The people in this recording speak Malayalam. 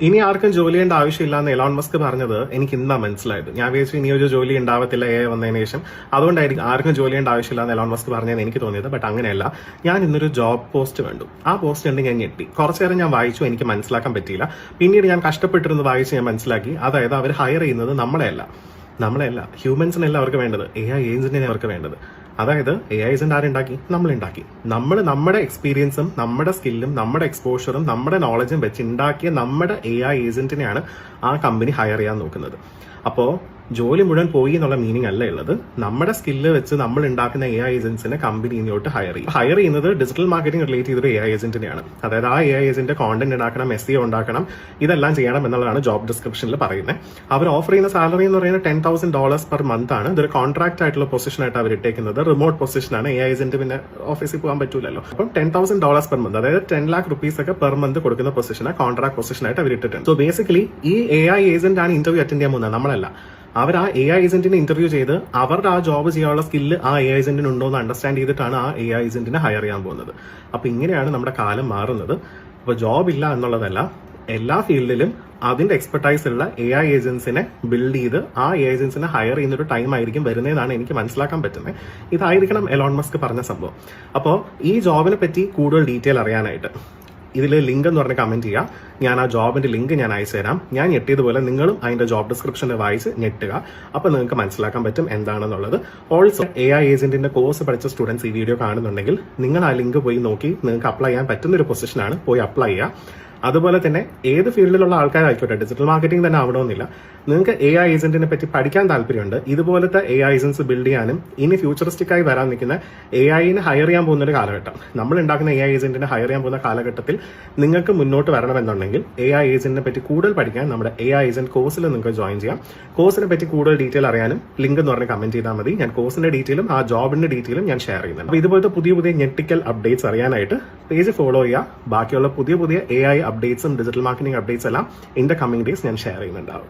ഇനി ആർക്കും ജോലി ചെയ്യേണ്ട ആവശ്യമില്ല എന്ന് എലോൺ മസ്ക് പറഞ്ഞത് എനിക്ക് ഇന്നാ മനസ്സിലായത്. ഞാൻ വിചാരിച്ചു ഇനി ഒരു ജോലി ഉണ്ടാവത്തില്ല വന്നതിന് ശേഷം. അതുകൊണ്ടായിരിക്കും ആർക്കും ജോലി ചെയ്യേണ്ട ആവശ്യമില്ല എന്ന് എലോൺ മസ്ക് പറഞ്ഞതെന്ന് എനിക്ക് തോന്നിയത്. ബട്ട് അങ്ങനെയല്ല. ഞാൻ ഇന്നൊരു ജോബ് പോസ്റ്റ് കണ്ടു. ആ പോസ്റ്റ് കണ്ട് ഞാൻ ഞെട്ടി. കുറച്ചു നേരം ഞാൻ വായിച്ചു, എനിക്ക് മനസ്സിലാക്കാൻ പറ്റിയില്ല. പിന്നീട് ഞാൻ കഷ്ടപ്പെട്ടിരുന്ന് വായിച്ച് ഞാൻ മനസ്സിലാക്കി. അതായത് അവർ ഹയർ ചെയ്യുന്നത് നമ്മളെയല്ല ഹ്യൂമൻസിനല്ല അവർക്ക് വേണ്ടത്, AI ഏജന്റിനെ അവർക്ക് വേണ്ടത്. അതായത് AI ഏജന്റ് ആരുണ്ടാക്കി? നമ്മളുണ്ടാക്കി. നമ്മൾ നമ്മുടെ എക്സ്പീരിയൻസും നമ്മുടെ സ്കില്ലും നമ്മുടെ എക്സ്പോഷറും നമ്മുടെ നോളജും വെച്ച് ഉണ്ടാക്കിയ നമ്മുടെ AI ഏജന്റിനെയാണ് ആ കമ്പനി ഹയർ ചെയ്യാൻ നോക്കുന്നത്. അപ്പോൾ ജോലി മുഴുവൻ പോയി എന്നുള്ള മീനിങ് അല്ല ഉള്ളത്. നമ്മുടെ സ്കില്ല് വെച്ച് നമ്മൾ ഉണ്ടാക്കുന്ന AI ഏജന്റ്സിനെ കമ്പനി ഇങ്ങോട്ട് ഹയർ ചെയ്യുന്നത് ഡിജിറ്റൽ മാർക്കറ്റിംഗ് റിലേറ്റ് ചെയ്തൊരു AI ഏജന്റിനെയാണ്. അതായത് ആ AI ഏജന്റ് കോണ്ടന്റ് ഉണ്ടാക്കണം, SEO ഉണ്ടാക്കണം, ഇതെല്ലാം ചെയ്യണം എന്നുള്ളതാണ് ജോബ് ഡിസ്ക്രിപ്ഷനിൽ പറയുന്നത്. അവർ ഓഫർ ചെയ്യുന്ന സാലറി എന്ന് പറയുന്നത് $10,000 പെർ മന്ത് ആണ്. ഇതൊരു കോൺട്രാക്ട് ആയിട്ടുള്ള പൊസിഷൻ ആയിട്ട് അവർ ഇട്ടേക്കുന്നത്. റിമോട്ട് പൊസിഷനാണ്. AI ഏജന്റ് പിന്നെ ഓഫീസിൽ പോകാൻ പറ്റൂലല്ലോ. അപ്പം $10,000 പെർ മന്ത്, അതായത് 10 lakh rupees ഒക്കെ പെർ മന്ത് കൊടുക്കുന്ന പൊസിഷനെ കോൺട്രാക്ട് പൊസിഷനായിട്ട് അവർ ഇട്ടിട്ടുണ്ട്. സോ ബേസിക്കലി ഈ AI ഏജന്റ് ആണ് ഇന്റർവ്യൂ അറ്റൻഡ് ചെയ്യാൻ പോകുന്നത്, നമ്മളല്ല. അവർ ആ AI ഏജന്റിനെ ഇന്റർവ്യൂ ചെയ്ത് അവരുടെ ആ ജോബ് ചെയ്യാനുള്ള സ്കില്ല് ആ AI ഏജന്റിന് ഉണ്ടോ എന്ന് അണ്ടർസ്റ്റാൻഡ് ചെയ്തിട്ടാണ് ആ AI ഏജന്റിനെ ഹയർ ചെയ്യാൻ പോകുന്നത്. അപ്പൊ ഇങ്ങനെയാണ് നമ്മുടെ കാലം മാറുന്നത്. അപ്പൊ ജോബ് ഇല്ല എന്നുള്ളതല്ല, എല്ലാ ഫീൽഡിലും അതിന്റെ എക്സ്പെർട്ടൈസ് ഉള്ള AI ഏജൻസിനെ ബിൽഡ് ചെയ്ത് ആ ഏജൻസിനെ ഹയർ ചെയ്യുന്ന ഒരു ടൈം ആയിരിക്കും വരുന്നതെന്നാണ് എനിക്ക് മനസ്സിലാക്കാൻ പറ്റുന്നത്. ഇതായിരിക്കണം എലോൺ മസ്ക് പറഞ്ഞ സംഭവം. അപ്പോൾ ഈ ജോബിനെ പറ്റി കൂടുതൽ ഡീറ്റെയിൽ അറിയാനായിട്ട് ഇതിൽ ലിങ്ക് എന്ന് പറഞ്ഞ് കമന്റ് ചെയ്യുക. ഞാൻ ആ ജോബിന്റെ ലിങ്ക് ഞാൻ അയച്ചു തരാം. ഞാൻ ഞെട്ടിയതുപോലെ നിങ്ങളും അതിന്റെ ജോബ് ഡിസ്ക്രിപ്ഷനിൽ വായിച്ച് ഞെട്ടുക. അപ്പൊ നിങ്ങൾക്ക് മനസ്സിലാക്കാൻ പറ്റും എന്താണെന്നുള്ളത്. ഓൾസോ AI ഏജന്റിന്റെ കോഴ്സ് പഠിച്ച സ്റ്റുഡൻസ് ഈ വീഡിയോ കാണുന്നുണ്ടെങ്കിൽ നിങ്ങൾ ആ ലിങ്ക് പോയി നോക്കി നിങ്ങൾക്ക് അപ്ലൈ ചെയ്യാൻ പറ്റുന്ന ഒരു പൊസിഷനാണ്, പോയി അപ്ലൈ ചെയ്യുക. അതുപോലെ തന്നെ ഏത് ഫീൽഡിലുള്ള ആൾക്കാരായിക്കോട്ടെ, ഡിജിറ്റൽ മാർക്കറ്റിംഗ് തന്നെ ആവണമെന്നില്ല, നിങ്ങൾക്ക് AI ഏജന്റിനെ പറ്റി പഠിക്കാൻ താല്പര്യമുണ്ട്, ഇതുപോലത്തെ AI ഏജൻസ് ബിൽഡ് ചെയ്യാനും ഇനി ഫ്യൂച്ചറിസ്റ്റിക് ആയി വരാൻ നിൽക്കുന്ന AIനെ ഹയർ ചെയ്യാൻ പോകുന്ന ഒരു കാലഘട്ടം, നമ്മൾ ഉണ്ടാക്കുന്ന AI ഏജന്റിനെ ഹയർ ചെയ്യാൻ പോകുന്ന കാലഘട്ടത്തിൽ നിങ്ങൾക്ക് മുന്നോട്ട് വരണമെന്നുണ്ടെങ്കിൽ AI ഏജന്റിനെ പറ്റി കൂടുതൽ പഠിക്കാൻ നമ്മുടെ AI ഏജന്റ് കോഴ്സിൽ നിങ്ങൾക്ക് ജോയിൻ ചെയ്യാം. കോഴ്സിനെ പറ്റി കൂടുതൽ ഡീറ്റെയിൽ അറിയാനും ലിങ്ക് എന്ന് പറഞ്ഞ് കമന്റ് ചെയ്താൽ മതി. ഞാൻ കോഴ്സിന്റെ ഡീറ്റെയിലും ആ ജോബിന്റെ ഡീറ്റെയിലും ഞാൻ ഷെയർ ചെയ്യുന്നുണ്ട്. അപ്പോൾ ഇതുപോലത്തെ പുതിയ ഞെട്ടിക്കൽ അപ്ഡേറ്റ്സ് അറിയാനായിട്ട് പേജ് ഫോളോ ചെയ്യുക. ബാക്കിയുള്ള പുതിയ AI അപ്ഡേറ്റ്സും ഡിജിറ്റൽ മാർക്കറ്റിംഗ് അപ്ഡേറ്റ്സ് എല്ലാം ഇൻ ദ കമ്മിംഗ് ഡേയ്സ് ഞാൻ ഷെയർ ചെയ്യുന്നുണ്ടാവും.